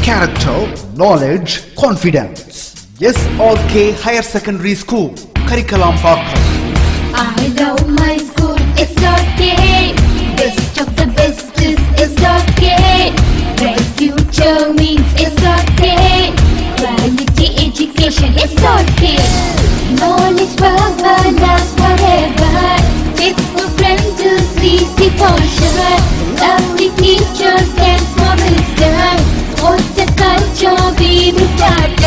character, knowledge, confidence. SRK Higher Secondary School, Karikalambakkam. I love my school, SRK. Best of the best is SRK. Bright future means SRK. Quality education, SRK. Knowledge forever, last forever. Faithful friends to see the portion. Lovely teachers and promise them. What's the culture we will start?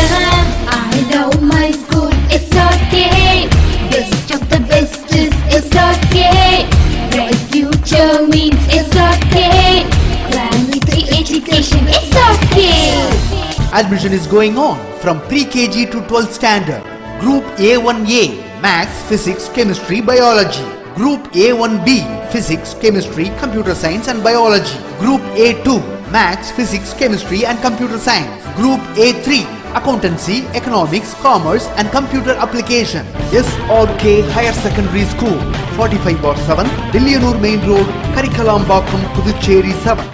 I love my school, SRK. Best of the best is SRK. Bright future means SRK. Quality education, SRK. Admission is going on from pre-KG to 12th standard. Group A1A, Maths, Physics, Chemistry, Biology. Group A1B, Physics, Chemistry, Computer Science and Biology. Group A2, Maths, Physics, Chemistry and Computer Science. Group A3, Accountancy, Economics, Commerce and Computer Application. SRK Higher Secondary School, 45/7, Dillianur Main Road, Karikalambakkam, Puducherry 7.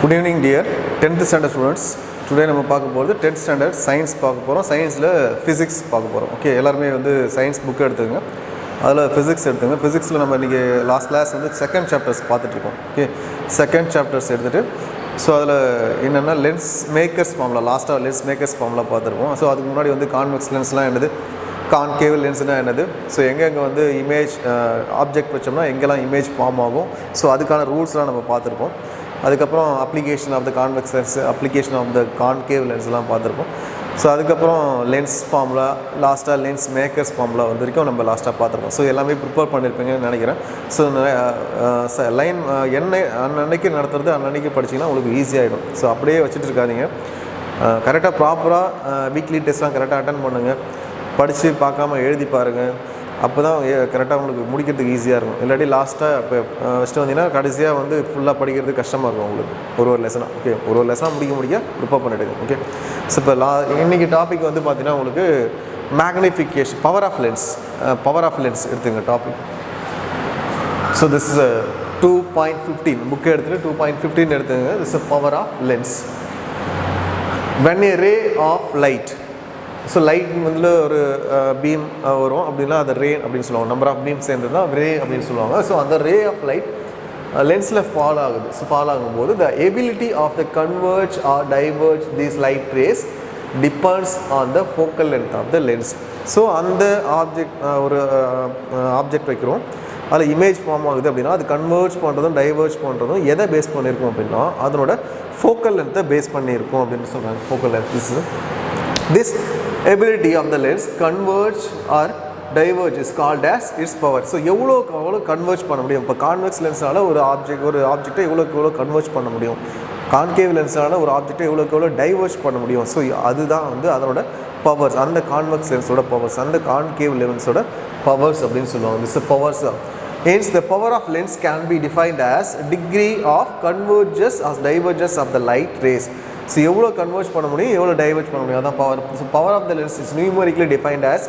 Good evening dear 10th standard students. Today நம்ம பார்க்க போகிறது 10th standard science பார்க்க போகிறோம். சயின்ஸில் physics பார்க்க போகிறோம். Okay, எல்லாருமே வந்து சயின்ஸ் புக் எடுத்துங்க. அதில் ஃபிசிக்ஸ் எடுத்துங்க. ஃபிசிக்ஸில் நம்ம இன்றைக்கி லாஸ்ட் கிளாஸ் வந்து செகண்ட் சாப்டர்ஸ் பார்த்துட்ருக்கோம். ஓகே, செகண்ட் சாப்டர்ஸ் எடுத்துகிட்டு ஸோ அதில் என்னென்னா லென்ஸ் மேக்கர்ஸ் ஃபார்முலா, லாஸ்ட்டாக லென்ஸ் மேக்கர்ஸ் ஃபார்முலா பார்த்துருப்போம். ஸோ அதுக்கு முன்னாடி வந்து கான்வெக்ஸ் லென்ஸ்லாம் என்னது, கான்கேவ் லென்ஸ்னால் என்னது, ஸோ எங்கெங்கே வந்து இமேஜ் ஆப்ஜெக்ட் வச்சோம்னா எங்கெல்லாம் இமேஜ் ஃபார்ம் ஆகும், ஸோ அதுக்கான ரூல்ஸ்லாம் நம்ம பார்த்துருப்போம். அதுக்கப்புறம் application of the convex lens, application of the concave லென்ஸ்லாம் பார்த்துருப்போம். ஸோ அதுக்கப்புறம் லென்ஸ் ஃபார்முலா, லாஸ்ட்டாக லென்ஸ் மேக்கர்ஸ் ஃபார்முலா வந்து வரைக்கும் நம்ம லாஸ்ட்டாக பார்த்துருப்போம். ஸோ எல்லாமே ப்ரிப்பேர் பண்ணியிருப்பீங்கன்னு நினைக்கிறேன். ஸோ லைன் அன்னன்னைக்கு நடத்துறது அன்னன்னைக்கு படிச்சிங்கன்னா உங்களுக்கு ஈஸியாகிடும். ஸோ அப்படியே வச்சுட்டு இருக்காதிங்க. கரெக்டாக ப்ராப்பராக வீக்லி டெஸ்ட்லாம் கரெக்டாக அட்டன் பண்ணுங்கள். படித்து பார்க்காம எழுதி பாருங்கள். அப்போ தான் கரெக்டாக உங்களுக்கு முடிக்கிறதுக்கு ஈஸியாக இருக்கும். இல்லாட்டி லாஸ்ட்டாக இப்போ ஃபஸ்ட்டு வந்தீங்கன்னா கடைசியாக வந்து ஃபுல்லாக படிக்கிறதுக்கு கஷ்டமாக இருக்கும் உங்களுக்கு ஒரு லெசனாக. ஓகே, ஒரு லெசனாக முடிக்க ப்ரிப்பேர் பண்ணிவிடுங்க. ஓகே, ஸோ இப்போ இன்றைக்கி டாபிக் வந்து பார்த்திங்கன்னா உங்களுக்கு மேக்னிஃபிகேஷன், பவர் ஆஃப் லென்ஸ் எடுத்துங்க topic. So this is 2.15 book எடுத்துகிட்டு 2.15 எடுத்துங்க. This is power of lens. when a ray of light, so light வந்து ஒரு பீம் வரும் அப்படின்னா அதை ரே அப்படின்னு சொல்லுவாங்க. நம்பர் ஆஃப் பீம் சேர்ந்து தான் ரே அப்படின்னு சொல்லுவாங்க. ஸோ அந்த ரே ஆஃப் லைட் லென்ஸில் ஃபால் ஆகுது. ஸோ ஃபால் ஆகும்போது the ability of the converge or diverge these light rays depends on the focal length of the lens. So அந்த ஒரு ஆப்ஜெக்ட் வைக்கிறோம், அதில் இமேஜ் ஃபார்ம் ஆகுது அப்படின்னா அது கன்வெர்ஜ் பண்ணுறதும் டைவர்ஜ் பண்ணுறதும் எதை பேஸ் பண்ணியிருக்கோம் அப்படின்னா அதனோட ஃபோக்கல் லென்த்தை பேஸ் பண்ணியிருக்கோம் அப்படின்னு சொல்கிறாங்க. Focal length, this ability of the lens converge or diverge is called as its power. So எவ்வளோ கன்வெர்ஜ் பண்ண முடியும். இப்போ கான்வெக்ஸ் லென்ஸால் ஒரு ஆப்ஜெக்டை எவ்வளோ கன்வெர்ஜ் பண்ண முடியும், கான்கேவ் லென்ஸால் ஒரு ஆப்ஜெக்டை எவ்வளோ டைவர்ஜ் பண்ண முடியும். ஸோ அதுதான் வந்து அதனோட பவர்ஸ், அந்த கான்வெக்ஸ் லென்ஸோட பவர்ஸ், அந்த கான்கேவ் லென்ஸோட பவர்ஸ் அப்படின்னு சொல்லுவாங்க. This powers. Hence the power of lens can be defined as degree of convergence or divergence of the light rays. So எவ்வளோ கன்வெர்ஜ் பண்ண முடியும், எவ்வளோ டைவர்ஜ் பண்ண முடியும், அதான் power. So power of the lens is numerically defined as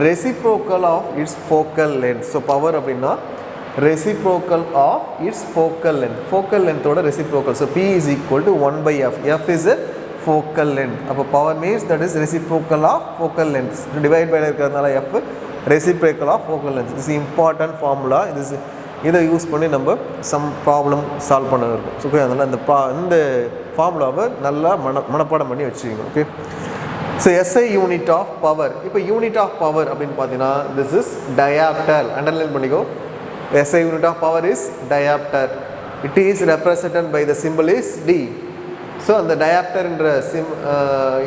reciprocal of its focal length. So power அப்படின்னா reciprocal of its focal length, focal லென்த்தோட reciprocal. So P is equal to 1/f. F is a focal length. அப்போ power means that is reciprocal of focal length. Divide by இருக்கிறதுனால F reciprocal of focal length. Is important formula. இதை use பண்ணி நம்ம some problem solve பண்ண இருக்கும். So அதனால் இந்த ஃபார்முலாவை நல்லா மனப்பாடம் பண்ணி வச்சுக்கோங்க. Okay, so SI unit of power. இப்போ யூனிட் ஆஃப் பவர் அப்படின்னு பார்த்தீங்கன்னா திஸ் இஸ் டயாப்டர். அண்டர்லைன் பண்ணிக்கோ. SI unit of power is diopter. It is represented by the simple is D. So அந்த டயாப்டர்ன்ற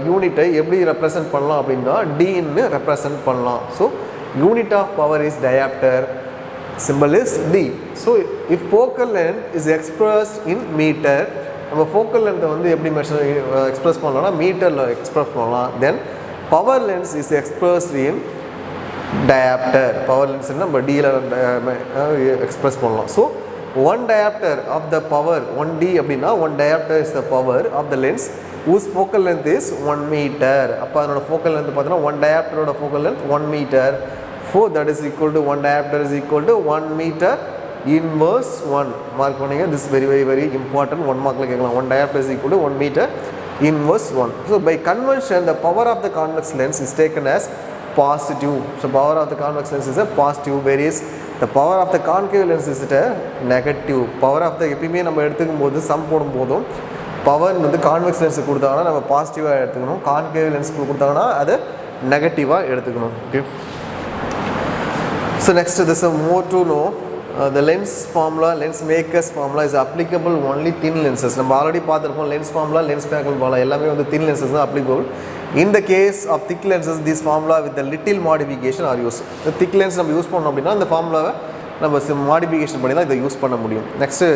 யூனிட்டை எப்படி ரெப்ரசன்ட் பண்ணலாம் அப்படின்னா Dன்னு ரெப்ரசன்ட் பண்ணலாம். So unit of power is diopter, symbol is D. So if focal length is expressed in meter, நம்ம focal length வந்து எப்படி எக்ஸ்பிரஸ் பண்ணலாம்னா மீட்டரில் எக்ஸ்பிரஸ் பண்ணலாம். தென் power lens is expressed in dioptre. Power lens நம்ம டியில் எக்ஸ்பிரஸ் பண்ணலாம். So 1 diopter of the power 1D அப்படின்னா 1 diopter is the power of the lens whose focal length is 1 meter. அப்போ அதனோட focal length பார்த்தீங்கன்னா 1 diopter ஓட focal length 1 meter. So that is equal to 1 diopter is equal to 1 meter inverse 1 mark பண்ணுங்க. this very very very important, 1 மார்க்ல கேட்கலாம். 1 diopter is equal to 1 meter inverse 1. so by convention the power of the convex lens is taken as positive. so power of the convex lens is a positive, whereas the power of the concave lens is a negative. power of the எப்பயுமே நம்ம எடுத்துக்கும் போது some போடும் போதும் power வந்து convex lens கொடுத்தாங்கன்னா நம்ம பாசிட்டிவாக எடுத்துக்கணும், கான்கேவ் லென்ஸ் கொடுத்தாங்கன்னா அது நெகட்டிவாக எடுத்துக்கணும். Okay, so next this more to know the lens formula, lens makers formula is applicable only thin lenses. நம்ம ஆல்ரெடி பார்த்துருப்போம் lens formula, lens maker formula எல்லாமே வந்து thin lenses தான் applicable. in the case of thick lenses this formula with the little modification are used. the thick lens நம்ம use பண்ணோம் அப்படின்னா இந்த ஃபார்முலாவை நம்ம மாடிஃபிகேஷன் பண்ணி தான் இதை யூஸ் பண்ண முடியும். Next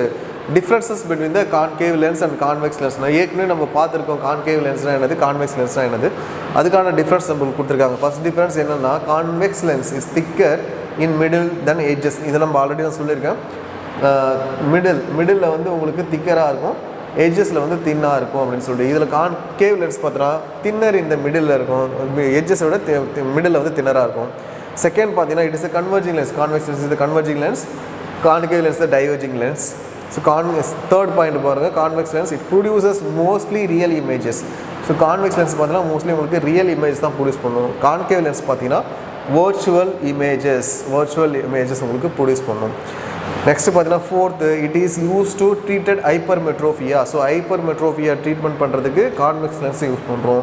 differences between the concave lens and convex lens. நான் ஏற்கனவே நம்ம பார்த்துருக்கோம் concave lensனா என்னது, convex lensனா என்னது, அதுக்கான டிஃப்ரென்ஸ் நம்மளுக்கு கொடுத்துருக்காங்க. ஃபர்ஸ்ட் டிஃப்ரென்ஸ் என்னென்னா convex lens is thicker in middle than edges. இதை நம்ம ஆல்ரெடி நான் சொல்லியிருக்கேன். மிடில் வந்து உங்களுக்கு திக்கராக இருக்கும், எட்ஜஸில் வந்து தின்னாக இருக்கும் அப்படின்னு சொல்லிட்டு. இதில் கான்கேவ் லென்ஸ் பார்த்தோன்னா தின்னர் இந்த மிடில் இருக்கும், எட்ஜஸை விட மிடில் வந்து தின்னராக இருக்கும். செகண்ட் பார்த்தீங்கன்னா it is a converging lens. convex lens is the converging lens, concave lens the diverging lens. so third point பாருங்கள், convex lens it produces mostly real images. so convex lens பார்த்தீங்கன்னா mostly உங்களுக்கு real image தான் produce பண்ணும். concave lens பார்த்தீங்கன்னா virtual images உங்களுக்கு produce பண்ணும். Next பார்த்தீங்கன்னா fourth, it is use to treated hypermetropia. So hypermetropia treatment பண்ணுறதுக்கு கான்வெக்ஸ் லென்ஸை யூஸ் பண்ணுறோம்,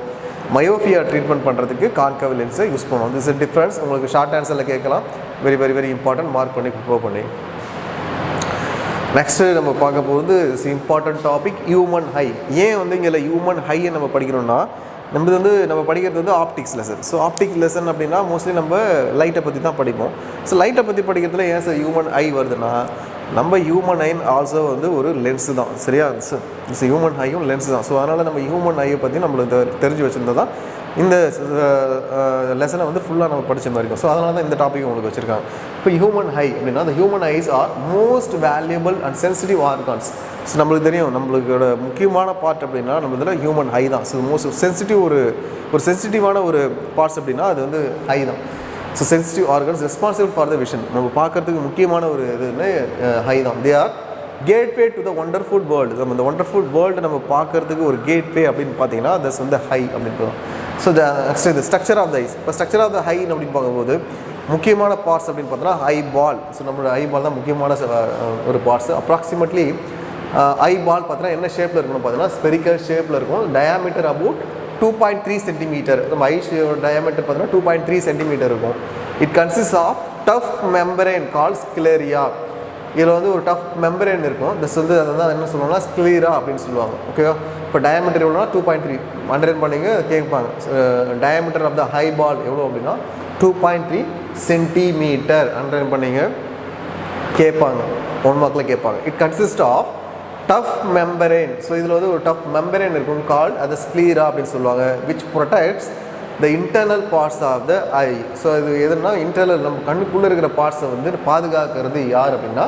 மயோஃபியா ட்ரீட்மெண்ட் பண்ணுறதுக்கு கான்கேவ் லென்ஸை யூஸ் பண்ணுவோம். This is difference. உங்களுக்கு ஷார்ட் ஆன்சரில் கேட்கலாம், very very very important, mark பண்ணி ப்ரிப்பேர் பண்ணி. நெக்ஸ்ட்டு நம்ம பார்க்க போகிறது is important topic human eye. ஏன் வந்து இங்கே ஹியூமன் ஹையை நம்ம படிக்கிறோம்னா நம்ம படிக்கிறது வந்து optics lesson. So optics lesson அப்படின்னா மோஸ்ட்லி நம்ம லைட்டை பற்றி தான் படிப்போம். ஸோ லைட்டை பற்றி படிக்கிறதுல ஏன் சார் ஹியூமன் ஐ வருதுன்னா நம்ம ஹியூமன் ஐன் ஆல்சோ வந்து ஒரு லென்ஸு தான், சரியா? ஸோ ஹியூமன் ஐயும் லென்ஸு தான். ஸோ அதனால் நம்ம ஹியூமன் ஐயை பற்றி நம்மளுக்கு தெரிஞ்சு வச்சுருந்தா தான் இந்த லெசனை வந்து ஃபுல்லாக நம்ம படித்த மாதிரி இருக்கும். ஸோ அதனால தான் இந்த டாபிக் உங்களுக்கு வச்சுருக்காங்க. இப்போ ஹியூமன் ஹை அப்படின்னா the human eyes are most valuable and sensitive organs. So நம்மளுக்கு தெரியும் நம்மளுக்கோட முக்கியமான பார்ட் அப்படின்னா நம்ம இதில் ஹியூமன் ஹை தான். ஸோ மோஸ்ட் சென்சிட்டிவ் ஒரு சென்சிட்டிவான ஒரு பார்ட்ஸ் அப்படின்னா அது வந்து ஹை தான். So sensitive organs responsible for the vision. நம்ம பார்க்குறதுக்கு முக்கியமான ஒரு இதுன்னு ஹை தான். They are gateway to the wonderful world. நம்ம இந்த ஒண்டர்ஃபுல் வேர்ல்டு நம்ம பார்க்குறதுக்கு ஒரு கேட்வே அப்படின்னு பார்த்தீங்கன்னா தட்ஸ் வந்து ஹை அப்படின்ட்டு. ஸோ நெக்ஸ்ட் இது ஸ்ட்ரக்சர் ஆஃப் த ஐஸ். இப்போ ஸ்ட்ரக்சர் ஆஃப் த ஹை அப்படின்னு பார்க்கும்போது முக்கியமான பார்ட்ஸ் அப்படின்னு பார்த்தோன்னா ஐ பால். ஸோ நம்மளோட ஐ பால் தான் முக்கியமான ஒரு பார்ட்ஸ். அப்ராக்சிமேட்லி ஐ பால் பார்த்தீங்கன்னா என்ன ஷேப்பில் இருக்கணும் பார்த்தீங்கன்னா ஸ்பெரிக்கல் ஷேப்பில் இருக்கும். Diameter about 2.3 centimetre. நம்ம ஐ டயாமீட்டர் பார்த்தீங்கன்னா 2.3 சென்டிமீட்டர் இருக்கும். It consist of tough membrane call sclera. இதில் வந்து ஒரு டஃப் மெம்பரேன் இருக்கும். திஸ் வந்து அதை தான் என்ன சொல்லுவாங்கன்னா ஸ்க்ளீரா அப்படின்னு சொல்லுவாங்க. ஓகேவா? இப்போ டயாமீட்டர் எவ்வளோனா 2.3 அண்டர்லைன் பண்ணிங்க கேட்பாங்க. டயாமீட்டர் ஆஃப் த ஹை பால் எவ்வளோ அப்படின்னா 2.3 சென்டிமீட்டர் அண்டர்லைன் பண்ணிங்க கேட்பாங்க, 1 மார்க்கில் கேட்பாங்க. It consist of tough membrane. So இதில் வந்து ஒரு டஃப் மெம்பரேன் இருக்கும் கால் அது ஸ்க்ளீரா அப்படின்னு சொல்லுவாங்க. Which protects the internal parts of the eye. So இது எதுனா இன்டர்னல் நம்ம கண்ணுக்குள்ளே இருக்கிற பார்ட்ஸை வந்து பாதுகாக்கிறது யார் அப்படின்னா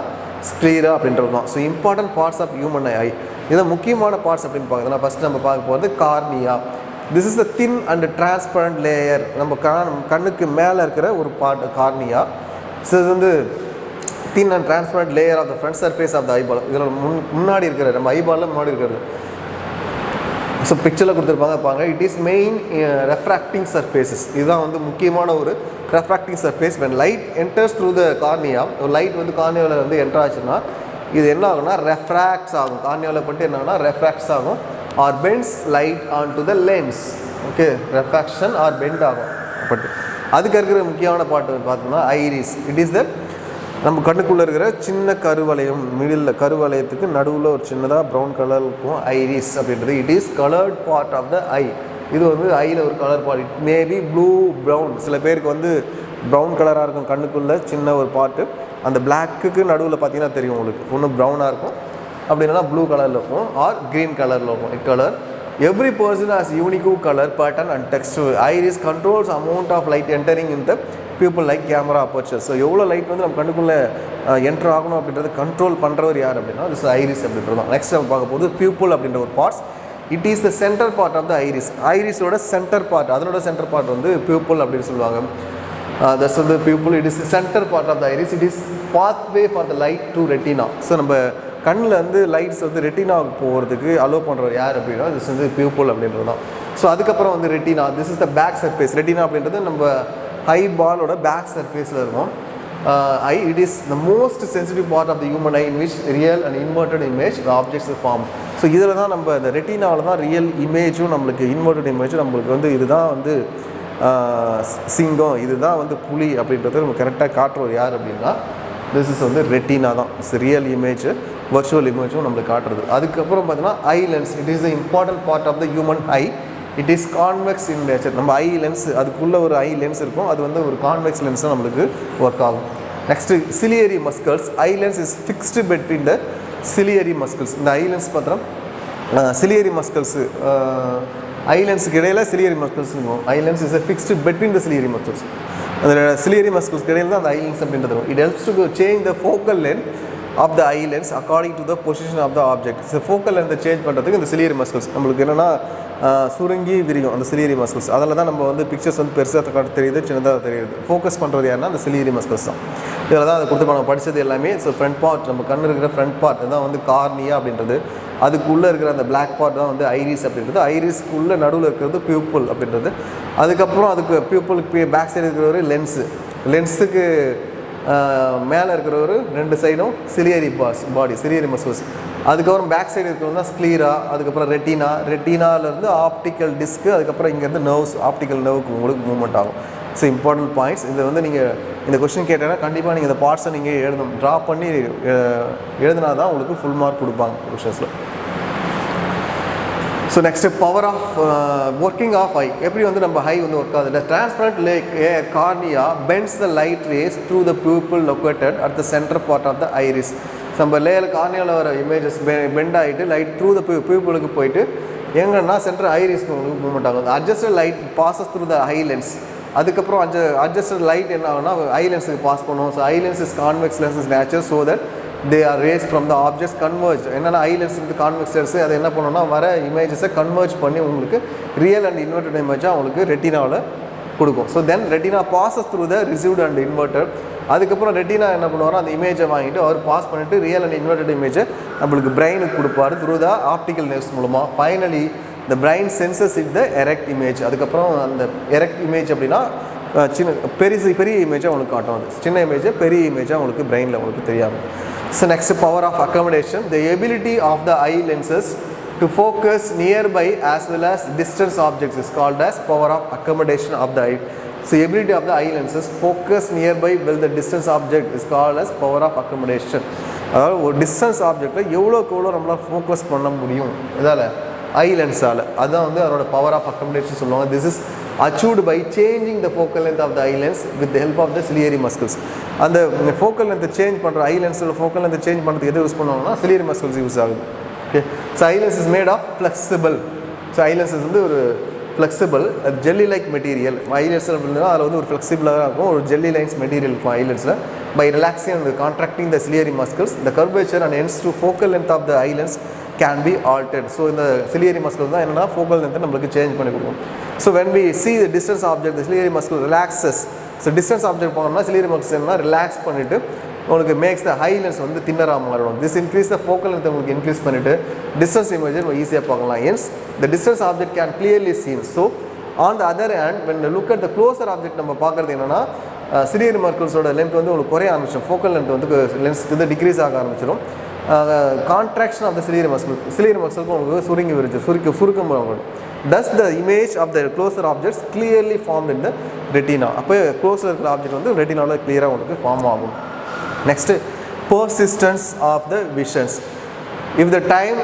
ஸ்க்ளீரா அப்படின்றது தான். So important parts of human eye. இதை முக்கியமான பார்ட்ஸ் அப்படின்னு பார்க்குறதுனா ஃபஸ்ட் நம்ம பார்க்க போகிறது cornea. This is the thin and transparent layer. நம்ம கண்ணுக்கு மேலே இருக்கிற ஒரு பார்ட் கார்னியா. ஸோ இது வந்து thin and transparent layer of the front surface of the eyeball. இதில் முன்னாடி இருக்கிற நம்ம ஐபாலில் முன்னாடி இருக்கிறது. ஸோ பிக்சரில் கொடுத்துருப்பாங்க. It is main refracting surfaces. இதுதான் வந்து முக்கியமான ஒரு refracting surface. When light enters through the cornea, ஒரு லைட் வந்து கார்னியாவில் வந்து என்டர் ஆச்சுன்னா இது என்ன ஆகும்னா ரெஃப்ராக்ட்ஸ் ஆகும். கார்னியாவில் பண்ணிட்டு என்ன ஆகுனா ரெஃப்ராக்ட்ஸ் ஆகும் or bends light on to the lens. Okay, refraction or bend ஆகும். பட் அதுக்கு இருக்கிற முக்கியமான பாட்டு பார்த்தோம்னா ஐரிஸ். இட் இஸ் த நம்ம கண்ணுக்குள்ளே இருக்கிற சின்ன கருவளையம், மிடில் கருவளையத்துக்கு நடுவில் ஒரு சின்னதாக ப்ரௌன் கலர் இருக்கும் ஐரிஸ் அப்படின்றது. It is coloured part of the eye. இது வந்து ஐயில் ஒரு colour part. It maybe blue brown. சில பேருக்கு வந்து ப்ரௌன் கலராக இருக்கும் கண்ணுக்குள்ளே சின்ன ஒரு பார்ட்டு. அந்த பிளாக்குக்கு நடுவில் பார்த்தீங்கன்னா தெரியும் உங்களுக்கு, ஒன்று ப்ரௌனாக இருக்கும் அப்படின்னா ப்ளூ கலரில் இருக்கும் ஆர் க்ரீன் கலரில் இருக்கும். It colour every person has unique colour pattern and texture. Iris controls amount of light entering in the pupil like camera aperture. So எவ்வளோ லைட் வந்து நம்ம கண்ணுக்குள்ளே என்ட்ரு ஆகணும் அப்படின்றது கண்ட்ரோல் பண்ணுறவர் யார் அப்படின்னா திஸ் ஐரிஸ் அப்படின்றது தான். நெக்ஸ்ட் நம்ம பார்க்க போது பியூப்பிள் அப்படின்ற ஒரு parts. It is the centre part of the iris. ஐரிஸோட சென்டர் பார்ட், அதனோட சென்டர் பார்ட் வந்து பியூப்பிள் அப்படின்னு சொல்லுவாங்க. That's the pupil. It is the center part of the iris. It is pathway for the light to retina. So நம்ம கண்ணில் வந்து lights வந்து ரெட்டினாவுக்கு போகிறதுக்கு அலோவ் பண்ணுற யார் அப்படின்னா திஸ் வந்து பியூப்புல் அப்படின்றது தான். ஸோ அதுக்கப்புறம் வந்து retina, this is the back surface. Retina அப்படின்றது நம்ம ஹை பாலோட பேக் சர்ஃபேஸில் இருக்கும். Eye, it is the most sensitive part of the human eye in which real and inverted image the objects are formed. So இதில் தான் நம்ம இந்த ரெட்டினாவில் தான் ரியல் இமேஜும் நம்மளுக்கு இன்வெர்டட் இமேஜும் நம்மளுக்கு வந்து இதுதான் வந்து சிங்கம், இதுதான் வந்து புலி அப்படின்றத நம்ம கரெக்டாக காட்டுறோம் யார் அப்படின்னா திஸ் இஸ் வந்து ரெட்டினா தான். இட்ஸ் ரியல் இமேஜ், வர்ச்சுவல் இமேஜும் நம்மளுக்கு காட்டுறது. அதுக்கப்புறம் பார்த்தீங்கன்னா eye lens. It is the important part of the human eye. It is convex in nature. நம்ம ஐ லென்ஸ், அதுக்குள்ளே ஒரு ஐ லென்ஸ் இருக்கும், அது வந்து ஒரு கான்வெக்ஸ் லென்ஸாக நம்மளுக்கு ஒர்க் ஆகும். Next ciliary muscles. Eye lens is fixed between the ciliary muscles. இந்த ஐ லென்ஸ் பார்த்தோன்னா சிலியரி மஸ்கல்ஸு ஐலென்ஸுக்கு இடையில சிலியரி மஸ்கல்ஸ் இருக்கும். Eye lens is fixed between the ciliary muscles. அந்த சிலியரி மஸ்கல்ஸ்க்கு இடையில தான் அந்த ஐலென்ஸ் அப்படின்றது இருக்கும். It helps to change the focal length of the eye lens according to the position of the object. So focal லென்த்தை சேஞ்ச் பண்ணுறதுக்கு இந்த சிலியரி மஸ்கல்ஸ் நம்மளுக்கு என்னென்னா சுருங்கி விரியும் அந்த சிலியரி மஸ்கல்ஸ். அதில் தான் நம்ம வந்து பிக்சர்ஸ் வந்து பெருசாக தெரியுது, சின்னதாக தெரியுது. ஃபோக்கஸ் பண்ணுறது யாருன்னா அந்த சிலியரி மஸ்கல்ஸ் தான். இதில் தான் அதை கொடுத்து நம்ம படித்தது எல்லாமே. ஸோ ஃப்ரண்ட் பார்ட், நம்ம கண்ணு இருக்கிற ஃப்ரண்ட் பார்ட் தான் வந்து கார்னியா அப்படின்றது. அதுக்குள்ளே இருக்கிற அந்த பிளாக் பார்ட் தான் வந்து ஐரிஸ் அப்படின்றது. ஐரிஸ்க்குள்ளே நடுவில் இருக்கிறது பியூப்புல் அப்படின்றது. அதுக்கப்புறம் அதுக்கு பியூப்புலுக்கு பேக் சைடு இருக்கிற ஒரு லென்ஸு. லென்ஸுக்கு மேலே இருக்கிற ஒரு 2 சைடும் சிலியரி பாடி, சிலியரி மசில்ஸ். அதுக்கப்புறம் பேக் சைடு இருக்கிறது தான் ஸ்க்ளீரா. அதுக்கப்புறம் ரெட்டினா, ரெட்டினாலேருந்து ஆப்டிக்கல் டிஸ்க்கு, அதுக்கப்புறம் இங்கேருந்து நர்வ்ஸ், ஆப்டிக்கல் நர்வுக்கு உங்களுக்கு மூவ்மெண்ட் ஆகும். So important points. இதை வந்து நீங்கள் இந்த கொஸ்டின் கேட்டேன்னா கண்டிப்பாக நீங்கள் இந்த பார்ட்ஸை நீங்கள் எழுதணும், ட்ரா பண்ணி எழுதினா தான் உங்களுக்கு ஃபுல் மார்க் கொடுப்பாங்க கொஷன்ஸில். So next power of working of eye. எப்படி வந்து நம்ம ஹை வந்து ஒர்க் ஆகுது. Transparent layer cornea bends the light rays through the பியூப்பிள் located at the centre part of the iris. நம்ம லேயர் கார்னியாவில் வர இமேஜஸ் பெண்ட் ஆகிட்டு லைட் த்ரூ த பியூப்பிளுக்கு போயிட்டு எங்கன்னா சென்டர் ஐரிஸ்க்கு உங்களுக்கு மூவ்மெண்ட் ஆகும். Adjusted light passes through the eye lens. அதுக்கப்புறம் அட்ஜஸ்டட் லைட் என்ன ஆகுனா ஐ லென்ஸுக்கு பாஸ் பண்ணுவோம். So eye lens is convex lens is nature so that they are race from the objects converge. என்னென்னா ஐ லென்ஸ் வந்து கான்வெக்ஸ் லென்ஸு அதை என்ன பண்ணணும்னா வர இமேஜஸை கன்வெர்ஜ் பண்ணி உங்களுக்கு ரியல் அண்ட் இன்வெர்டட் இமேஜாக உங்களுக்கு ரெட்டினாவில் கொடுக்கும். So then retina passes through the received and inverted. அதுக்கப்புறம் ரெட்டினா என்ன பண்ணுவாரோ அந்த இமேஜை வாங்கிட்டு அவர் பாஸ் பண்ணிவிட்டு ரியல் அண்ட் இன்வெர்டட் இமேஜை நம்மளுக்கு பிரெயினுக்கு கொடுப்பாரு த்ரூ த ஆப்டிக்கல் நர்வ்ஸ் மூலமாக. Finally the brain senses it the erect image. அதுக்கப்புறம் அந்த எரெக்ட் இமேஜ் அப்படின்னா சின்ன பெரிய இமேஜாக உங்களுக்கு காட்டும். அது சின்ன இமேஜை பெரிய இமேஜாக உங்களுக்கு பிரெயினில் உங்களுக்கு தெரியாது. So next power of accommodation. The ability of the eye lenses to focus nearby as well as distance objects is called as power of accommodation of the eye. So ability of the eye lenses focus nearby well the distance object is called as power of accommodation. அதாவது ஒரு distance ஆப்ஜெக்டில் எவ்வளோக்கு எவ்வளோ நம்மளால் focus பண்ண முடியும் இதால் ஐ லென்ஸால், அதுதான் வந்து அதோட பவர் ஆஃப் அக்கமடேஷன் சொல்லுவாங்க. This is achieved by changing the focal length of the eye lens with the help of the ciliary muscles. அந்த ஃபோக்கல் லென்த்தை சேஞ்ச் பண்ணுற ஐ லென்ஸோட ஃபோக்கல் லென்த்தை சேஞ்ச் பண்ணுறதுக்கு எது யூஸ் பண்ணுவாங்கன்னா சிலியரி மஸ்கல்ஸ் யூஸ் ஆகுது. Okay. So eye lens is made of flexible. So eye lens வந்து ஒரு flexible jelly like material. Eye lens அப்படின்னா அதில் வந்து ஒரு ஃப்ளெக்சிபிளாக இருக்கும், ஒரு ஜெல்லி லைன்ஸ் மெட்டீரியல் இருக்கும் ஐ லென்ஸில். By relaxing and contracting the ciliary muscles the curvature and ends to focal length of the eye lens can be altered. So இந்த சிலியரி மஸ்கல் தான் என்னென்னா ஃபோக்கல் லென்த்தை நம்மளுக்கு சேஞ்ச் பண்ணி கொடுக்கும். So when we see the distance object, the ciliary muscle relaxes. So distance object போனோம்னா ciliary மஸ்கல்ஸ் என்ன relax பண்ணிவிட்டு உங்களுக்கு மேக்ஸ் த ஹை லென்ஸ் வந்து தின்னராக மாறிடும். திஸ் இன்க்ரீஸ் த ஃபோக்கல் லென்த்தை உங்களுக்கு இன்க்ரீஸ் பண்ணிவிட்டு டிஸ்டன்ஸ் இமேஜை நம்ம ஈஸியாக பார்க்கலாம். Hence the distance object can clearly seen. So on the other hand when you look at the closer object நம்ம பார்க்குறது என்னென்னா சிலியரி மஸ்கல்ஸோட லென்த் வந்து உங்களுக்கு குறைய ஆரம்பிச்சிடும். ஃபோக்கல் லென்த் வந்து லென்ஸ்க்கு வந்து டிக்ரீஸ் ஆக ஆரம்பிச்சிடும். கான்ட்ராக்ஷன் ஆஃப் த சிலியரி மஸ்களுக்கு உங்களுக்கு சுருங்கி விரிச்சு சுருக்கம் வரும். Thus the image of the closer objects clearly formed in the retina. அப்போ க்ளோஸில் இருக்கிற ஆப்ஜெக்ட் வந்து ரெட்டினாவில் கிளியராக உங்களுக்கு ஃபார்ம் ஆகும். Next persistence of the visions. If the time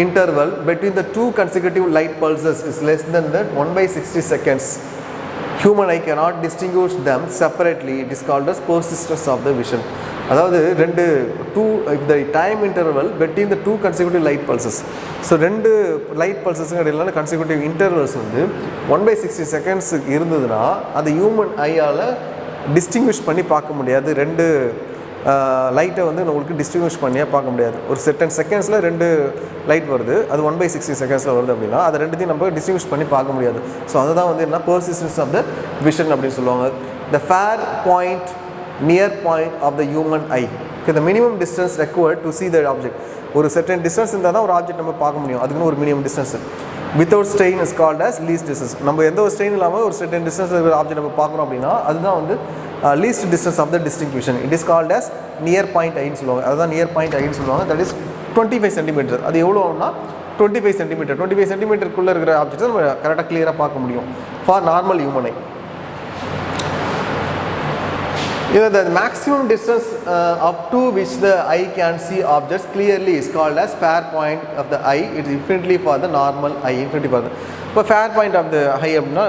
interval between the two consecutive light pulses is less than that 1/60 seconds, human eye cannot distinguish them separately. It is called as persistence of the vision. அதாவது if the time interval between the two consecutive light pulses, so 2 light பல்சஸ்க்கு இடையிலான consecutive intervals வந்து 1/60 seconds இருந்ததுன்னா அந்த human ஐயால் distinguish பண்ணி பார்க்க முடியாது. 2 லைட்டை வந்து உங்களுக்கு டிஸ்டிங்விஷ் பண்ணியே பார்க்க முடியாது. ஒரு செகண்ட்ஸில் 2 லைட் வருது, அது 1/60 செகண்ட்ஸில் வருது அப்படின்னா அதை ரெண்டுத்தையும் நம்ம டிஸ்டிங்விஷ் பண்ணி பார்க்க முடியாது. ஸோ அதுதான் வந்து என்ன பெர்சிஸ்டன்ஸ் ஆஃப் த விஷன் அப்படின்னு சொல்லுவாங்க. the fair point near point of the human eye. Okay, the minimum distance required to see the object. ஒரு certain distance இருந்தால் தான் ஒரு ஆப்ஜெக்ட் நம்ம பார்க்க முடியும். அதுக்குன்னு ஒரு minimum distance. Without strain is called as least distance. நம்ம எந்த ஒரு ஸ்ட்ரெயின் இல்லாமல் ஒரு certain distance இருக்கிற ஆப்ஜெக்ட் நம்ம பார்க்குறோம் அப்படின்னா அதுதான் வந்து least distance of the distinction. It is called as near point eye-ன்னு சொல்லுவாங்க. அதுதான் நியர் பாயிண்ட் ஐன்னு சொல்லுவாங்க. That is 25 centimetre. அது எவ்வளோன்னா 25 சென்டிமீட்டர். 25 சென்டிமீட்டருக்குள்ளே இருக்கிற ஆப்ஜெக்ட் நம்ம கரெக்டாக கிளியராக பார்க்க முடியும் for normal human I. The maximum distance up to which the eye can see objects clearly is called as fair point of the eye. It is infinitely for the normal eye. Infinity for the இப்போ fair point of the ஐ அப்படின்னா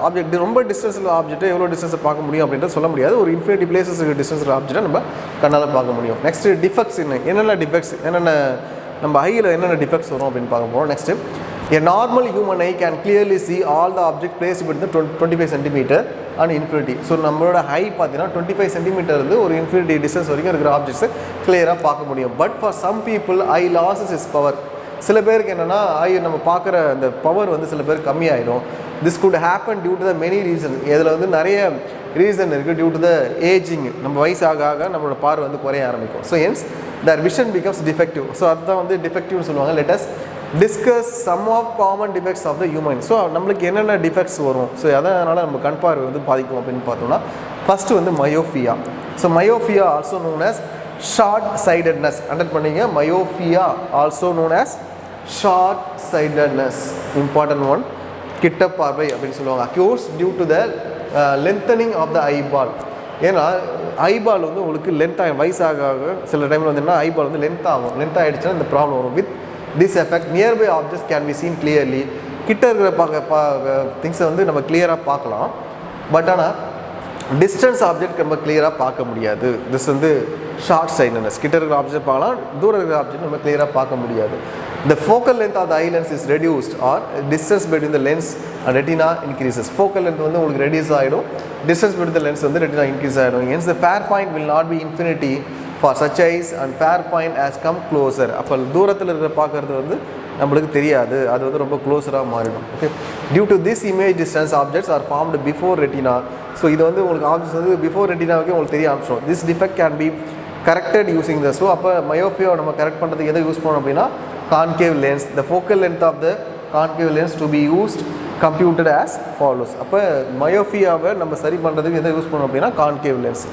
object ரொம்ப டிஸ்டன்ஸில் object எவ்வளோ டிஸ்டன்ஸை பார்க்க முடியும் அப்படின்றது சொல்ல முடியாது. ஒரு இன்ஃபினிட்டி பிளேசஸ் இருக்கிற டிஸ்டன்ஸில் ஆப்ஜெக்ட்டை நம்ம கண்ணால் பார்க்க முடியும். நெக்ஸ்ட்டு டிஃபெக்ட்ஸ் என்னென்ன டிஃபெக்ட்ஸ் என்னென்ன நம்ம ஐயில் என்னென்ன டிஃபெக்ட்ஸ் வரும் அப்படின்னு பார்க்க போகிறோம். Next a normal human eye can clearly see all the objects placed between the 25 centimeter and infinity. So நம்மளோட ஹை பார்த்தீங்கன்னா 25 சென்டிமீட்டர் இருந்து ஒரு இன்ஃபினிட்டி டிஸ்டன்ஸ் வரைக்கும் இருக்கிற ஆப்ஜெக்ட்ஸை கிளியராக பார்க்க முடியும். But for some people eye loses is power. சில பேருக்கு என்னென்னா ஐ நம்ம பார்க்குற அந்த பவர் வந்து சில பேருக்கு கம்மியாயிடும். This could happen due to the many reason. இதில் வந்து நிறைய ரீசன் இருக்குது. டியூ டு த ஏஜிங், நம்ம வயசாக ஆக நம்மளோட பார்வை வந்து குறைய ஆரம்பிக்கும். So hence their vision becomes defective. So அதுதான் வந்து டிஃபெக்டிவ்னு சொல்லுவாங்க. Let us discuss some of common defects of the human. ஸோ நம்மளுக்கு என்னென்ன டிஃபெக்ட்ஸ் வரும், ஸோ அதனால் நம்ம கண் பார்வை வந்து பாதிக்கும் அப்படின்னு பார்த்தோம்னா ஃபஸ்ட்டு வந்து myopia. So myopia also known as short sightedness. Understand பண்ணிங்க, myopia also known as short sightedness. Important one, கிட்ட பார்வை அப்படின்னு சொல்லுவாங்க. Occurs due to the lengthening of the eyeball. ஏன்னா ஐபால் வந்து உங்களுக்கு லென்த் ஆகும், வயசாக சில டைமில் வந்து என்ன ஐபால் வந்து லென்த் ஆகும். லென்த் ஆகிடுச்சுன்னா இந்த ப்ராப்ளம் வரும். With this effect nearby objects can be seen clearly. கிட்ட இருக்கிற திங்ஸை வந்து நம்ம கிளியராக பார்க்கலாம். பட் ஆனால் டிஸ்டன்ஸ் ஆப்ஜெக்ட் நம்ம கிளியராக பார்க்க முடியாது. திஸ் வந்து ஷார்ட் சைட்னஸ். கிட்ட இருக்கிற ஆப்ஜெக்ட் பார்க்கலாம், தூரம் இருக்கிற ஆப்ஜெக்ட் நம்ம கிளியராக பார்க்க முடியாது. The focal length of the eye lens is reduced or distance between the lens and retina increases. Focal length வந்து உங்களுக்கு ரெடியூஸ் ஆகிடும், distance between the lens வந்து retina increase ஆகிடும். Hence the fair point will not be infinity for such eyes and fair point has come closer. அப்போ தூரத்தில் இருக்கிற பார்க்குறது வந்து நம்மளுக்கு தெரியாது, அது வந்து ரொம்ப க்ளோஸராக மாறிடும். Okay, due to this image distance objects are formed before retina. So இது வந்து உங்களுக்கு ஆப்ஜெக்ட்ஸ் வந்து பிஃபோர் ரெட்டினாவுக்கே உங்களுக்கு தெரிய ஆரம்பிச்சிடும். This defect can be corrected using the. So அப்போ மயோஃபியாவை நம்ம கரெக்ட் பண்ணுறதுக்கு எதை யூஸ் பண்ணோம் அப்படின்னா concave lens. The focal length of the concave lens to be used computed as follows. அப்போ மயோஃபியாவை நம்ம சரி பண்ணுறதுக்கு எதை யூஸ் பண்ணோம் அப்படின்னா concave lens.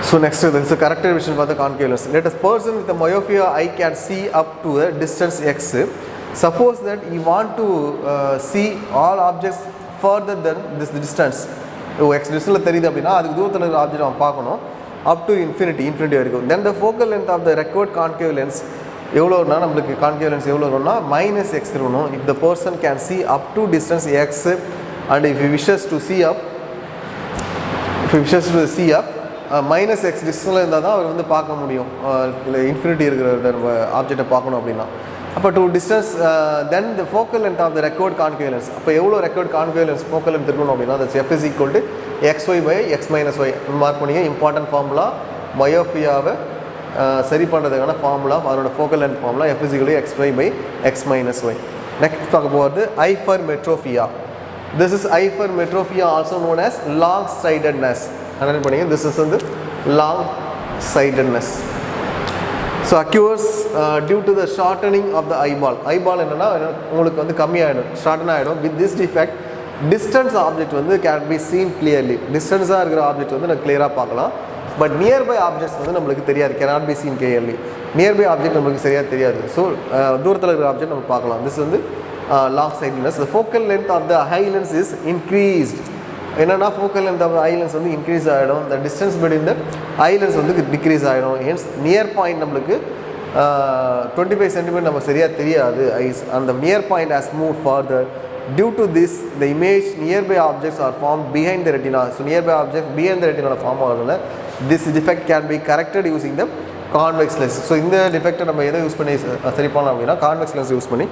So next, this is a corrected vision for the concave lens. Let a person with a myopia eye can see up to a distance x. Suppose that you want to see all objects further than this distance. X distance தெரியுது அப்படின்னா அதுக்கு தூரத்தில் இருக்கிற object நம்ம பார்க்கணும் அப் to infinity வரைக்கும். Then the focal length of the required concave lens எவ்வளோனா நம்மளுக்கு கான்கேவ் லென்ஸ் எவ்வளோ வரும்னா -x இருக்கணும். If the person can see up to distance x and if he wishes to see up -x டிஸ்டன்ஸில் இருந்தால் தான் அவர் வந்து பார்க்க முடியும். இல்லை இன்ஃபினிட்டி இருக்கிற ஆப்ஜெக்டை பார்க்கணும் அப்படின்னா அப்போ to distance then the focal length of the required concave lens. அப்போ எவ்வளோ required concave lens focal length இருக்கணும் அப்படின்னா அது F is equal to xy/x-y. Mark பண்ணிங்க, இம்பார்ட்டன்ட் ஃபார்முலா. மயோஃபியாவை சரி பண்ணுறதுக்கான ஃபார்முலா, அதோட focal length formula F is equal to xy/x-y. Next பார்க்க போகிறது hypermetropia. This is hypermetropia also known as long sightedness. Understand பண்ணிங்க, திஸ் இஸ் வந்து long sightedness. So occurs due to the shortening of the eyeball. Eyeball என்னென்னா உங்களுக்கு வந்து கம்மியாகிடும், shorten ஆகிடும். With this defect distance object வந்து கேன் பி சீன் கிளியர்லி. டிஸ்டன்ஸாக இருக்கிற ஆப்ஜெக்ட் வந்து நம்ம கிளியராக பார்க்கலாம். பட் நியர்பை ஆப்ஜெக்ட்ஸ் வந்து நம்மளுக்கு தெரியாது, cannot be seen clearly. Nearby object நம்மளுக்கு சரியாக தெரியாது. ஸோ தூரத்தில் இருக்கிற ஆப்ஜெக்ட் நம்ம பார்க்கலாம். திஸ் வந்து long sightedness. The focal length of the eye lens is increased. என்னென்னா ஃபோக்கல் லென்த் ஆஃப் ஐலன்ஸ் வந்து இன்க்ரீஸ் ஆகிடும். The distance between the eye lens வந்து டிக்ரீஸ் ஆகிடும். ஹென்ஸ் நியர் பாயிண்ட் நம்மளுக்கு 25 சென்டிமீட்டர் நம்ம சரியாக தெரியாது ஐஸ். அந்த near point has move farther. Due to this the image nearby objects are form behind the retina. So nearby object behind the ரெட்டினால form ஆகிறதுனால this defect can be corrected using the convex lens. So இந்த டிஃபெக்டை நம்ம எதை use பண்ணி சரி பண்ணலாம் அப்படின்னா convex lens use பண்ணி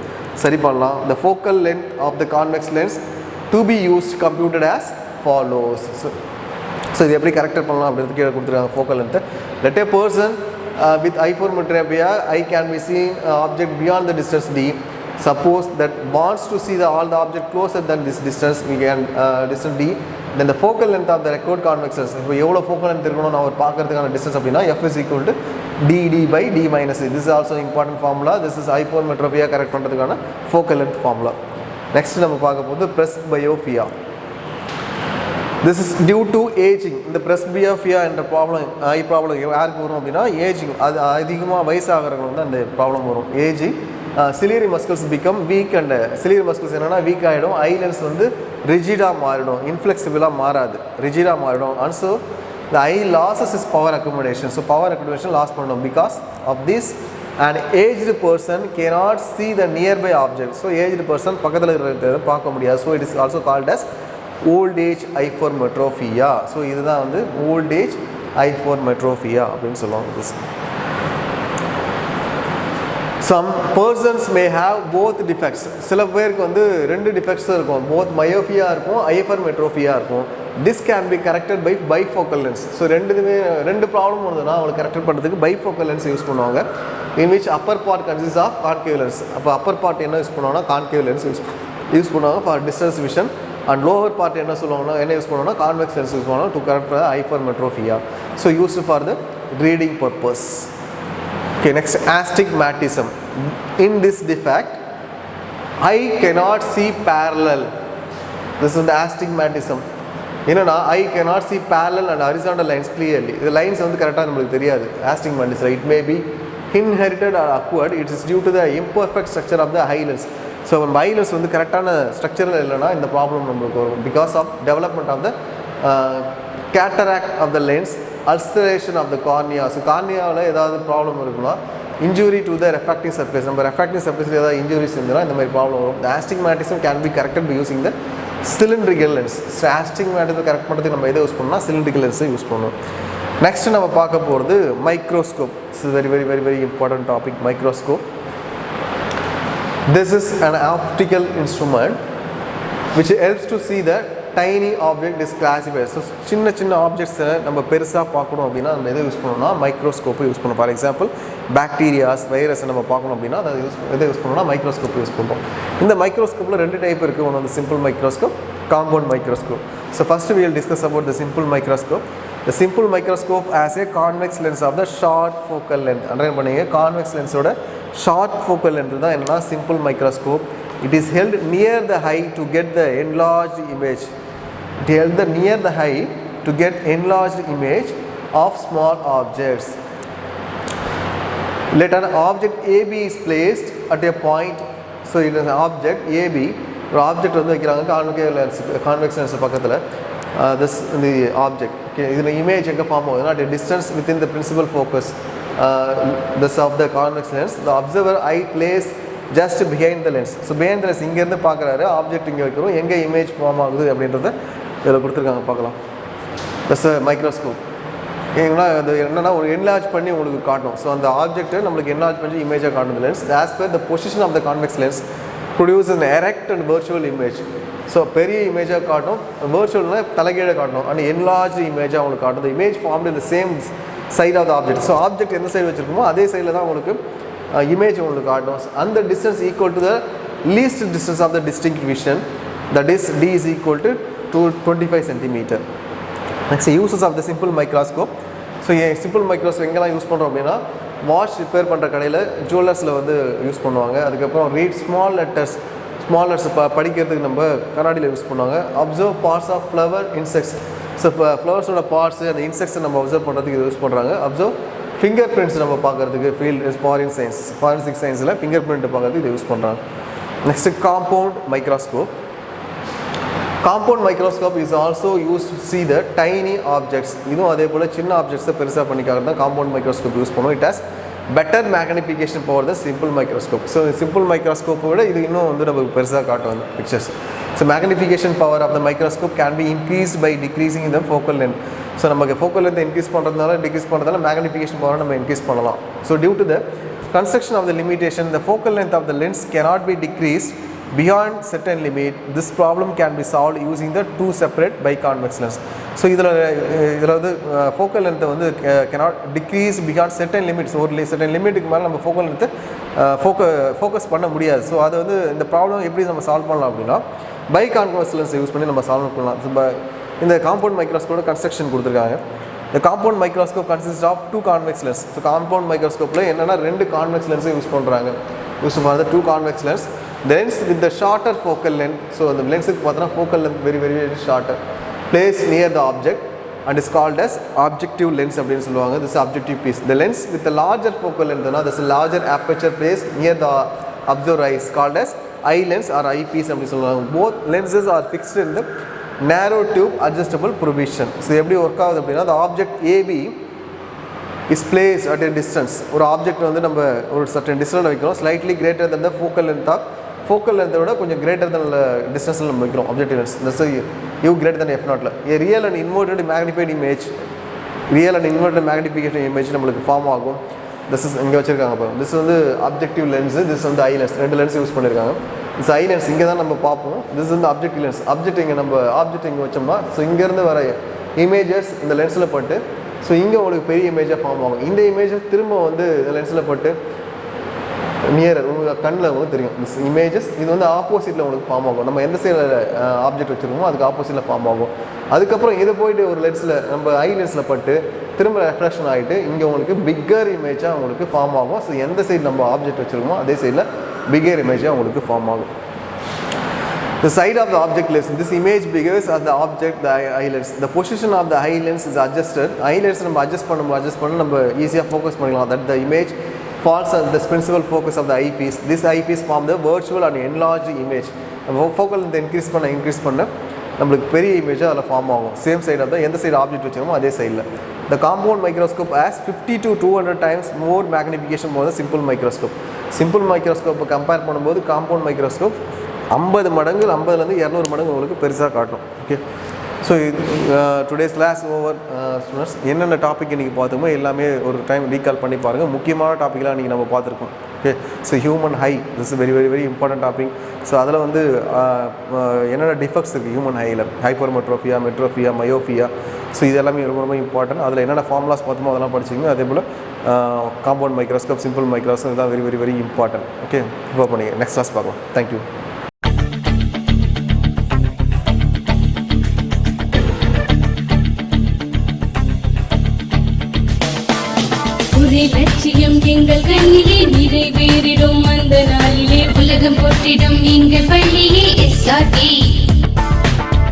சரி பண்ணலாம். The focal length of the convex lens to be used computed as follows. So இது எப்படி கரெக்ட் பண்ணலாம் அப்படின்றதுக்கு கீழே கொடுத்துருக்காங்க focal length. Let a person with hypermetropia eye can be seen object beyond the distance d. suppose that wants to see all the object closer than this distance, we can distance d, then the focal length of the record convex lens, இப்போ எவ்வளோ focal length இருக்கணும் நான் பார்க்கறதுக்கான distance அப்படின்னா f is equal to dd by d minus e. This is also important formula. This is hypermetropia correct பண்ணுறதுக்கான focal length formula. Next நம்ம பார்க்க போகிறது presbyopia. This is due to aging. இந்த presbyopia என்ற ப்ராப்ளம் ஐ problem யாருக்கு வரும் அப்படின்னா ageing, அது அதிகமாக வயசாகிறவங்க வந்து அந்த ப்ராப்ளம் வரும். Ageing ciliary muscles become weak and ciliary muscles என்னன்னா வீக் ஆகிடும், ஐ லென்ஸ் வந்து ரிஜிடாக மாறிடும், இன்ஃப்ளெக்சிபிளாக மாறாது, ரிஜிடாக மாறிடும். And so the eye losses its power accumulation. So power accumulation loss பண்ணணும். Because of this, an aged person cannot see the nearby object. So aged person பக்கத்தில் இருக்கிறத பார்க்க முடியாது. So it is also called as old age hypermetropia. So இதுதான் வந்து old age hypermetropia அப்படின்னு சொல்லுவாங்க. Some persons may have both defects. சில பேருக்கு வந்து ரெண்டு டிஃபெக்ட்ஸ் இருக்கும், both myopia இருக்கும், hypermetropia இருக்கும். This can be corrected by bifocal lens. So ரெண்டு ப்ராப்ளம் வருதுன்னா அவங்களுக்கு கரெக்ட் பண்ணுறதுக்கு bifocal lens யூஸ் பண்ணுவாங்க, in which upper part consists of concave lens. அப்போ upper part என்ன யூஸ் பண்ணுவாங்கன்னா concave lens யூஸ் பண்ணுவாங்க for distance vision, and lower part என்ன சொல்லுவாங்கன்னா என்ன யூஸ் பண்ணுவாங்கன்னா convex lens யூஸ் பண்ணுவாங்க to correct the hypermetropia. So used for the reading purpose. Okay, next, astigmatism. In this defect, eye cannot see parallel. This is the astigmatism. என்னன்னா I cannot see parallel and horizontal lines clearly. The lines வந்து கரெக்டாக நம்மளுக்கு தெரியாது. Astigmatism. It may be inherited or acquired. It is due to the imperfect structure of the eye lens. So when eye lens வந்து கரெக்டான ஸ்ட்ரக்சரில் இல்லைன்னா இந்த problem நம்மளுக்கு வரும். Because of development of the cataract of the lens, ulceration of the cornea. So கார்னியாவில் ஏதாவது problem இருக்குன்னா injury to the refracting surface, நம்ம refracting surface ஏதாவது இன்ஜுரிஸ் இருந்ததுன்னா இந்த மாதிரி ப்ராப்ளம் வரும். The astigmatism can be corrected by using the cylindrical lens. So astigmatism correct பண்ணுறதுக்கு நம்ம எதை யூஸ் பண்ணோம்னா cylindrical lens யூஸ் பண்ணணும். நெக்ஸ்ட் நம்ம பார்க்க போகிறது microscope. This is very important topic, microscope. This is an optical instrument which helps to see the tiny object is classified. So சின்ன ஆப்ஜெக்ட்ஸை நம்ம பெருசாக பார்க்கணும் அப்படின்னா நம்ம எதை யூஸ் பண்ணணும்னா மைக்ரோஸ்கோப்பை யூஸ் பண்ணணும். ஃபார் எக்ஸாம்பிள் பாக்டீரியாஸ், வைரஸை நம்ம பார்க்கணும் அப்படின்னா அதை எதை யூஸ் பண்ணணும்னா மைக்ரோஸ்கோப் யூஸ் பண்ணுறோம். இந்த மைக்ரோஸ்கோப்பில் ரெண்டு டைப் இருக்குது. ஒன்று வந்து simple microscope, compound microscope. So first we will discuss about the simple microscope. The simple microscope has a convex lens of the short focal length. Underline பண்ணுங்க, கான்வெக்ஸ் லென்ஸோட ஷார்ட் focal length தான் என்னன்னா simple microscope. It is held near the eye to get the enlarged image. It held near the eye to get enlarged image of small objects. Let an object AB is placed at a point. So it is an object AB. ஒரு object வந்து வைக்கிறாங்க convex lens பக்கத்தில். this the object. Okay, இதில் image எங்கே form ஆகுதுன்னா at a distance within the principal focus this of the convex lens, the observer eye placed just behind the lens. So behind the lens இங்கேருந்து பார்க்குறாரு, object இங்கே வைக்கிறோம், எங்கே image form ஆகுது அப்படின்றத இதில் கொடுத்துருக்காங்க பார்க்கலாம். ப்ளஸ் மைக்ரோஸ்கோப் ஏன்னா அது என்னென்னா ஒரு என்லார்ஜ் பண்ணி உங்களுக்கு காட்டும். ஸோ அந்த ஆப்ஜெக்ட்டை நம்மளுக்கு என்லார்ஜ் பண்ணி இமேஜாக காட்டும் lens. As per the position of the convex lens produce an erect and virtual image. So பெரிய இமேஜாக காட்டும், வர்ச்சுவல்னால் தலைகீழ காட்டணும், அண்ட் என்லார்ஜ் இமேஜாக உங்களுக்கு காட்டும். த இமேஜ் ஃபார்ம்டு இந்த same side of the object. So object எந்த சைடு வச்சுருக்கோமோ அதே சைடில் தான் உங்களுக்கு இமேஜ் உங்களுக்கு காட்டும். அந்த distance equal to the least distance of the distinct vision, that is d is equal to 25 centimeter. Next uses of the simple microscope. So simple microscope எங்கெல்லாம் யூஸ் பண்ணுறோம் அப்படின்னா வாட்ச் ரிப்பேர் பண்ணுற கடையில் ஜுவல்லர்ஸில் வந்து யூஸ் பண்ணுவாங்க. அதுக்கப்புறம் ரீட் ஸ்மால் லெட்டர்ஸ் படிக்கிறதுக்கு நம்ம கண்ணாடியில் யூஸ் பண்ணுவாங்க. Observe parts of flower insects. So ஃப்ளவர்ஸோட பார்ட்ஸு அந்த இன்செக்ட்ஸை நம்ம அப்சர்வ் பண்ணுறதுக்கு இது யூஸ் பண்ணுறாங்க. அப்சர்வ் ஃபிங்கர் பிரிண்ட்ஸ் நம்ம பார்க்குறதுக்கு ஃபாரன்சிக் சயின்ஸில் ஃபிங்கர் பிரிண்ட் பார்க்குறதுக்கு இது யூஸ் பண்ணுறாங்க. Next compound microscope. Compound microscope is also use to see the tiny objects. இதுவும் அதே போல் சின்ன ஆப்ஜெக்ட்ஸை பெருசாக பண்ணிக்காக தான் காம்பவுண்ட் மைக்ரோஸ்கோப் யூஸ் பண்ணுவோம். It has better magnification power the simple microscope. So simple மைக்ரோஸ்கோப்பை விட இது இன்னும் வந்து நமக்கு பெருசாக காட்டும் அந்த pictures. So magnification power of the microscope can be increased by decreasing இந்த ஃபோக்கல் லென்த். ஸோ நமக்கு ஃபோக்கல் லென்த் இன்க்ரீஸ் பண்ணுறதுனால மேக்னிஃபிகேஷன் பவரை நம்ம இன்க்ரீஸ் பண்ணலாம். So due to the construction of the limitation, the focal length of the lens cannot be decreased beyond certain limit this problem can be solved using the two separate biconvex lens. So இதில் வந்து focal லென்த்தை வந்து cannot decrease beyond certain limits. ஒரு certain லிமிட்டுக்கு மேலே நம்ம focal லென்த்தை focus பண்ண முடியாது. ஸோ அதை வந்து இந்த ப்ராப்ளம் எப்படி நம்ம சால்வ் பண்ணலாம் அப்படின்னா பைகான்வெக்ஸ் லென்ஸ் யூஸ் பண்ணி நம்ம சால்வ் பண்ணலாம். இப்போ இந்த காம்பவுண்ட் மைக்ரோஸ்கோப்போட கன்ஸ்ட்ரக்ஷன் கொடுத்துருக்காங்க. இந்த compound microscope consist of two convex lens. So compound மைக்ரோஸ்கோப்பில் என்னென்னா ரெண்டு கான்வெக்ஸ் லென்ஸை யூஸ் பண்ணுறாங்க. யூஸ் பண்ணுறது two convex lens. The lens with the shorter focal length, so the lens is focal length very very very shorter, placed near the object and is called as objective lens. This is objective piece. The lens with the larger focal length, this is larger aperture placed near the observer eye is called as eye lens or eye piece. Both lenses are fixed in the narrow tube adjustable provision. So எப்படி work ஆகுது அப்படின்னா the object AB is placed at a distance. ஒரு object வந்து நம்ம ஒரு certain distance வைக்கிறோம், slightly greater than the focal length of focal லென்த்தை விட கொஞ்சம் கிரேட்டர் தன் டிஸ்டன்ஸில் நம்ம வைக்கிறோம் objective lens. That's u greater than F0. A real and inverted magnified image, real and inverted magnification image நம்மளுக்கு ஃபார்ம் ஆகும். This is இங்கே வச்சுருக்காங்க. இப்போ திஸ் வந்து ஆப்ஜெக்டிவ் லென்ஸு, திஸ் வந்து ஐ லென்ஸ், ரெண்டு லென்ஸ் யூஸ் பண்ணியிருக்காங்க. திஸ் ஐ லென்ஸ் இங்கே தான் நம்ம பார்ப்போம். திஸ் வந்து ஆப்ஜெக்டிவ் லென்ஸ். ஆப்ஜெக்ட் இங்கே நம்ம ஆப்ஜெக்ட் இங்கே வச்சோம்னா ஸோ இங்கேருந்து வர இமேஜஸ் இந்த லென்ஸில் பட்டு ஸோ இங்கே உங்களுக்கு பெரிய இமேஜாக ஃபார்ம் ஆகும். இந்த இமேஜஸ் திரும்ப வந்து இந்த லென்ஸில் பட்டு நியரர் உங்களுக்கு கண்ணில் உங்களுக்கு தெரியும் திஸ் இமேஜஸ். இது வந்து ஆப்போசிட்டில் உங்களுக்கு ஃபார்ம் ஆகும். நம்ம எந்த சைடில் ஆப்ஜெக்ட் வச்சுருக்கோமோ அதுக்கு ஆப்போசிட்டில் ஃபார்ம் ஆகும். அதுக்கப்புறம் இது போயிட்டு ஒரு லென்ஸில் நம்ம ஐ லென்ஸில் பட்டு திரும்ப ரெஃப்ளெக்ஷன் ஆகிட்டு இங்கே உங்களுக்கு பிக்கர் இமேஜாக உங்களுக்கு ஃபார்ம் ஆகும். ஸோ எந்த சைடு நம்ம ஆப்ஜெக்ட் வச்சுருக்கோமோ அதே சைடில் பிக்கர் இமேஜாக உங்களுக்கு ஃபார்ம் ஆகும். The side of the object lens, this image behaves as the object, the eye lens. The position of the eye lens is adjusted. Eye lens நம்ம adjust பண்ண நம்ம ஈஸியாக ஃபோக்கஸ் பண்ணிக்கலாம். That the image falls on the principal focus of the eyepiece. This eyepiece form the virtual and enlarged image. Focal length increase பண்ண நம்மளுக்கு பெரிய இமேஜாக அதில் form ஆகும். சேம் சைடு ஆஃப் எந்த சைடு ஆப்ஜெக்ட் வச்சுருமோ அதே சைடில். The compound microscope has 50 to 200 times more magnification more than simple microscope. Simple microscope compare பண்ணும்போது compound microscope 50 மடங்கு 50லேருந்து 200 மடங்கு உங்களுக்கு பெருசாக காட்டும். Okay, so today's class over students. என்னென்ன டாபிக் இன்றைக்கி பார்த்துக்கோ எல்லாமே ஒரு டைம் ரீகால் பண்ணி பாருங்கள். முக்கியமான டாப்பிக்லாம் இன்றைக்கி நம்ம பார்த்துருக்கோம். Okay, so human high, this is very very very important topic. So அதில் வந்து என்னென்ன டிஃபெக்ட்ஸ் இருக்குது ஹியூமன் ஹையில், ஹைப்பர்மெட்ரோஃபியா, மெட்ரோஃபியா, மயோஃபியா. ஸோ இது எல்லாமே ரொம்ப ரொம்ப இம்பார்ட்டன்ட். அதில் என்னென்ன ஃபார்முலாஸ் பார்த்தோமோ அதெல்லாம் படிச்சிங்க. அதே போல் காம்பவுண்ட் மைக்ரோஸ்கோப், சிம்பிள் மைக்ரோஸ்கோப் இதெல்லாம் very very very important. Okay, இப்போ பண்ணிங்க நெக்ஸ்ட் கிளாஸ் பார்க்கலாம். தேங்க்யூ. ஒரே லட்சியம் எங்கள் கண்ணிலே நிறைவேறிடும் அந்த நாளிலே உலகம் போற்றிடும் எங்கள் பள்ளியே SRK.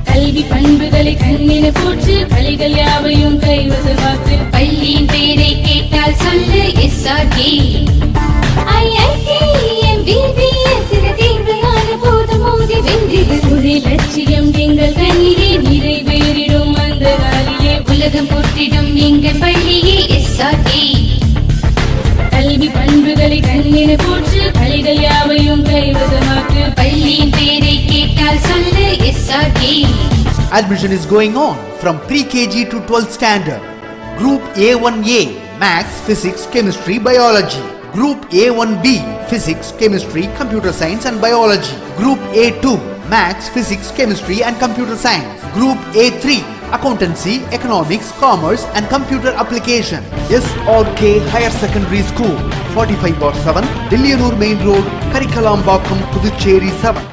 கல்வி பண்புகளை கண்ணென போற்று பள்ளிகள் யாவையும் கைவசமாக்கு பள்ளியின் பெயரை கேட்டால் சொல்லு SRK. IITM BBS தேர்வையான போதும் மோதி வென்றிடு. ஒரே லட்சியம் எங்கள் கண்ணிலே நிறைவேறிடும் அந்த நாளிலே உலகம் போற்றிடும் எங்கள் பள்ளியே SRK. கல்வி பண்புகளை கண்ணென போற்று பள்ளிகள் யாவையும் கைவசமாக்கு பள்ளியின் பெயரை கேட்டால் சொல்லு SRK. Admission is going on from pre-KG to 12th standard. Group A1A Maths, Physics, Chemistry, Biology. Group A1B Physics, Chemistry, Computer Science and Biology. Group A2 Maths, Physics, Chemistry and Computer Science. Group A3 Accountancy, Economics, Commerce and Computer Application. SRK Higher Secondary School, 45/7, Dilliyanur Main Road, Karikalambakkam, Puducherry 7.